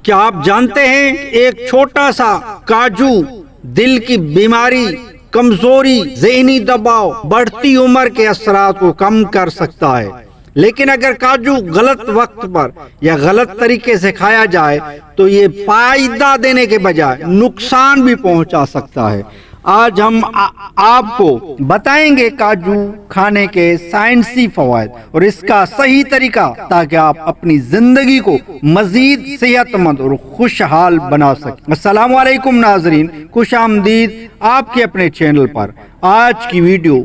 کیا آپ جانتے ہیں ایک چھوٹا سا کاجو دل کی بیماری، کمزوری، ذہنی دباؤ، بڑھتی عمر کے اثرات کو کم کر سکتا ہے؟ لیکن اگر کاجو غلط وقت پر یا غلط طریقے سے کھایا جائے تو یہ فائدہ دینے کے بجائے نقصان بھی پہنچا سکتا ہے۔ آج ہم آپ کو بتائیں گے کاجو کھانے کے سائنسی فوائد اور اس کا صحیح طریقہ، تاکہ آپ اپنی زندگی کو مزید صحت مند اور خوشحال بنا سکیں۔ السلام علیکم ناظرین، خوش آمدید آپ کے اپنے چینل پر۔ آج کی ویڈیو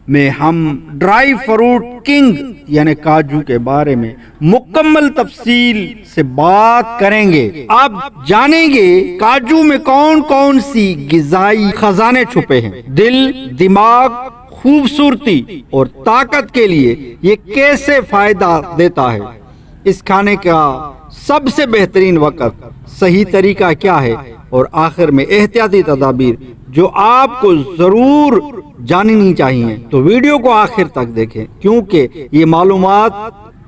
میں ہم ڈرائی فروٹ کنگ یعنی کاجو کے بارے میں مکمل تفصیل سے بات کریں گے۔ آپ جانیں گے کاجو میں کون کون سی غذائی خزانے چھپے ہیں، دل، دماغ، خوبصورتی اور طاقت کے لیے یہ کیسے فائدہ دیتا ہے، اس کھانے کا سب سے بہترین وقت، صحیح طریقہ کیا ہے، اور آخر میں احتیاطی تدابیر جو آپ کو ضرور جاننی چاہیے۔ تو ویڈیو کو آخر تک دیکھیں کیونکہ یہ معلومات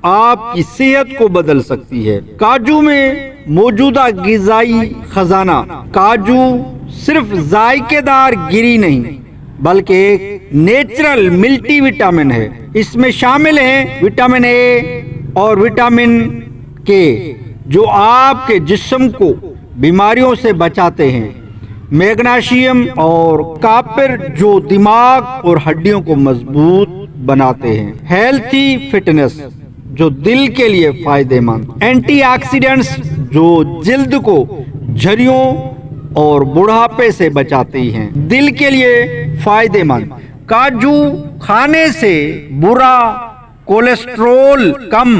آپ کی صحت کو بدل سکتی ہے۔ کاجو میں موجودہ غذائی خزانہ۔ کاجو صرف ذائقے دار گری نہیں بلکہ ایک نیچرل ملٹی وٹامن ہے۔ اس میں شامل ہیں وٹامن اے اور وٹامن کے جو آپ کے جسم کو بیماریوں سے بچاتے ہیں، میگنیشیم اور کاپر جو دماغ اور ہڈیوں کو مضبوط بناتے ہیں، ہیلتھی فٹنس جو دل کے لیے فائدہ مند، اینٹی آکسیڈنٹس جو جلد کو جھریوں اور بڑھاپے سے بچاتی ہیں، دل کے لیے فائدہ مند۔ کاجو کھانے سے برا کولیسٹرول کم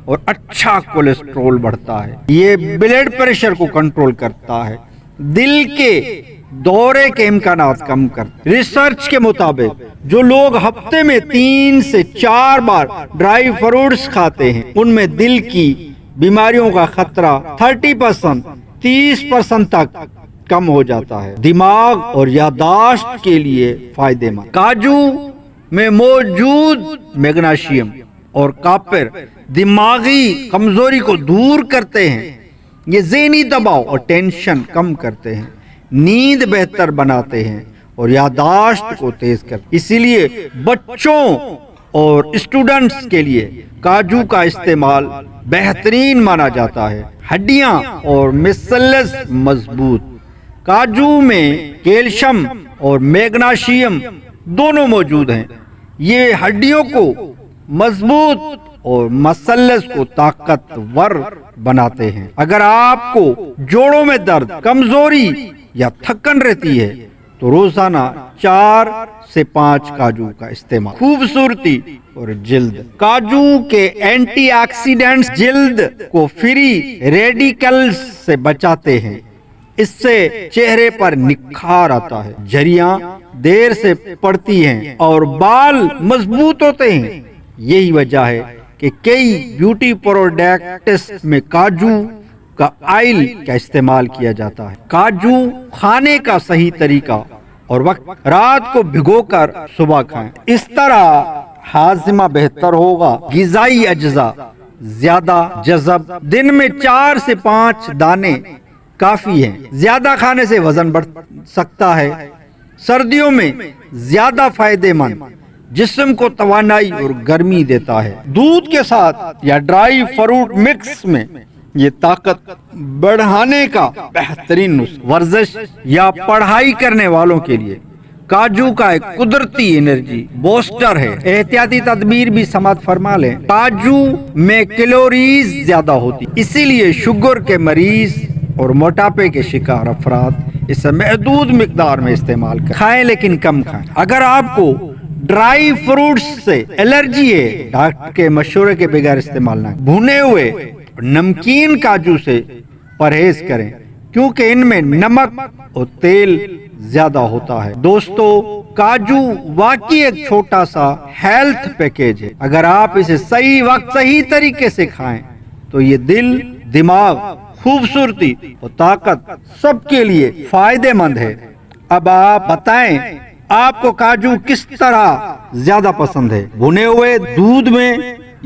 اور اچھا کولیسٹرول بڑھتا ہے۔ یہ بلڈ پریشر کو کنٹرول کرتا ہے، دل کے دورے کے امکانات کم کرتا ہے۔ ریسرچ کے مطابق جو لوگ ہفتے میں 3 سے 4 بار ڈرائی فروٹس کھاتے ہیں ان میں دل کی بیماریوں کا خطرہ 30% تک کم ہو جاتا ہے۔ دماغ اور یادداشت کے لیے فائدہ مند۔ کاجو میں موجود میگنیشیم اور کاپر دماغی کمزوری کو دور کرتے ہیں، یہ ذہنی دباؤ اور ٹینشن کم کرتے ہیں، نیند بہتر بناتے ہیں اور یادداشت کو تیز کرتے ہیں۔ اسی لیے بچوں اور اسٹوڈنٹس کے لیے کاجو کا استعمال بہترین مانا جاتا ہے۔ ہڈیاں اور مسلز مضبوط۔ کاجو میں کیلشیم اور میگنیشیم دونوں موجود ہیں، یہ ہڈیوں کو مضبوط اور مسلز کو طاقتور بناتے ہیں۔ اگر آپ کو جوڑوں میں درد، کمزوری یا تھکن رہتی ہے تو روزانہ 4 سے 5 کاجو کا استعمال۔ خوبصورتی اور جلد۔ کاجو کے اینٹی آکسیڈنٹس جلد کو فری ریڈیکلز سے بچاتے ہیں، اس سے چہرے پر نکھار آتا ہے، جھریاں دیر سے پڑتی ہیں اور بال مضبوط ہوتے ہیں۔ یہی وجہ ہے کہ کئی بیوٹی پروڈکٹس میں کاجو کا آئل کا استعمال کیا جاتا ہے۔ کاجو کھانے کا صحیح طریقہ اور وقت، رات کو بھگو کر صبح کھائیں، اس طرح ہاضمہ بہتر ہوگا، غذائی اجزاء زیادہ جذب، دن میں 4 سے 5 دانے کافی ہیں۔ زیادہ کھانے سے وزن بڑھ سکتا ہے۔ سردیوں میں زیادہ فائدہ مند، جسم کو توانائی اور گرمی دیتا ہے۔ دودھ کے ساتھ یا ڈرائی فروٹ مکس میں یہ طاقت بڑھانے کا بہترین نسخہ۔ ورزش یا پڑھائی کرنے والوں کے لیے کاجو کا ایک قدرتی انرجی بوسٹر ہے۔ احتیاطی تدبیر بھی سماعت فرما لیں۔ کاجو میں کیلوریز زیادہ ہوتی، اسی لیے شوگر کے مریض اور موٹاپے کے شکار افراد اسے محدود مقدار میں استعمال کریں۔ کھائیں لیکن کم کھائیں۔ اگر آپ کو ڈرائی فروٹس سے الرجی ہے، ڈاکٹر کے مشورے کے بغیر استعمال نہ کریں۔ بھنے ہوئے نمکین کاجو سے پرہیز کریں کیونکہ ان میں نمک اور تیل زیادہ ہوتا ہے۔ دوستو، کاجو واقعی ایک چھوٹا سا ہیلتھ پیکیج ہے۔ اگر آپ اسے صحیح وقت، صحیح طریقے سے کھائیں تو یہ دل، دماغ، خوبصورتی اور طاقت سب کے لیے فائدہ مند ہے۔ اب آپ بتائیں آپ کو کاجو کس طرح زیادہ پسند ہے، بھنے ہوئے دودھ میں